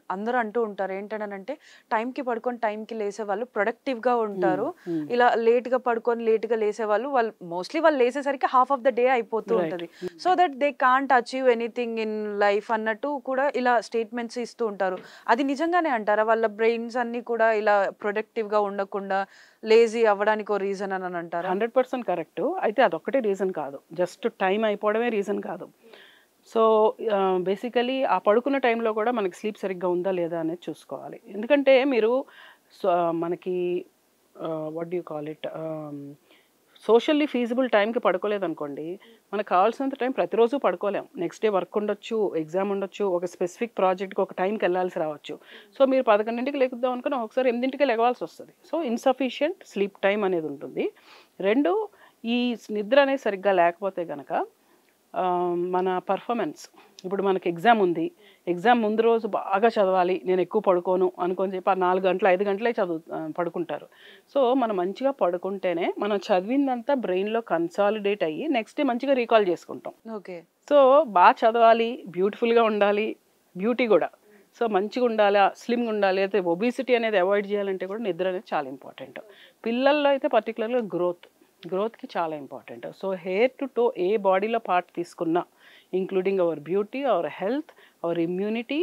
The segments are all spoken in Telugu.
అందరూ అంటూ ఉంటారు. ఏంటనంటే టైంకి పడుకొని టైంకి లేసేవాళ్ళు ప్రొడక్టివ్‌గా హ్మ్. ఉంటారు. హ్మ్. ఇలా లేట్‌గా పడుకొని లేట్‌గా లేసేవాళ్ళు మోస్ట్‌లీ వాళ్ళు లేసేసరికి హాఫ్ ఆఫ్ ద డే అయిపోతూ రైట్. ఉంటది. హ్మ్. So that they can't achieve anything in life అన్నట్టు కూడా ఇలా స్టేట్మెంట్స్ ఇస్తూ ఉంటారు. అది నిజంగానే అంటారా? వాళ్ళ బ్రెయిన్స్ అన్నీ కూడా ఇలా ప్రొడక్టివ్‌గా ఉండకుండా లేజీ అవ్వడానికి ఓ రీజన్ అని అంటారా? 100% కరెక్టు. అయితే అదొక్కటే రీజన్ కాదు. జస్ట్ టైం అయిపోవడమే రీజన్ కాదు. సో, బేసికల్లీ ఆ పడుకున్న టైంలో కూడా మనకి స్లీప్ సరిగ్గా ఉందా లేదా అనేది చూసుకోవాలి. ఎందుకంటే మీరు సో, మనకి what do you call it socially feasible టైంకి పడుకోలేదనుకోండి, మనకు కావాల్సినంత టైం ప్రతిరోజు పడుకోలేం. నెక్స్ట్ డే వర్క్ ఉండొచ్చు, ఎగ్జామ్ ఉండొచ్చు, ఒక స్పెసిఫిక్ ప్రాజెక్ట్‌కి ఒక టైంకెళ్ళాల్సి రావచ్చు. సో, మీరు 11కి లెగుద్దాం అనుకున్న ఒకసారి 8కే లెగవాల్సొస్తది. సో, ఇన్‌సఫిషియంట్ స్లీప్ టైమ్ అనేదుంటుంది. 2 ఈ నిద్ర అనేది సరిగ్గా లేకపోతే గనక మన పర్ఫార్మెన్స్ ఇప్పుడు మనకి ఎగ్జామ్ ఉంది. ఎగ్జామ్ ముందు రోజు బాగా చదవాలి. నేను ఎక్కువ పడుకోను అనుకోని చెప్పి ఆ 4 గంటలు, 5 గంటలే పడుకుంటారు. సో, మనం మంచిగా పడుకుంటేనే మనం చదివిందంతా బ్రెయిన్‌లో కన్సాలిడేట్ అయ్యి నెక్స్ట్ డే మంచిగా రీకాల్ చేసుకుంటాం. ఓకే. సో, చదవాలి, బ్యూటిఫుల్‌గా ఉండాలి, బ్యూటీ గూడా. సో, మంచిగుండాలా, స్లిమ్‌గుండాలి, అయితే ఒబిసిటీ అనేది అవాయిడ్ జేయాలంటే కూడా నిద్ర అనేది చాలా ఇంపార్టెంట్. పిల్లల్లో అయితే పర్టిక్యులర్‌గా గ్రోత్‌కి చాలా important. So, hair to toe ఏ బాడీలో పార్ట్ తీసుకున్నా, including our beauty, our health, our immunity,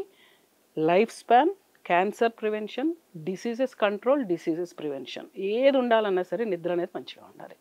life span, cancer prevention, diseases control, diseases prevention ఏదుండాలన్నా సరే నిద్ర అనేది మంచిగా ఉండాలి.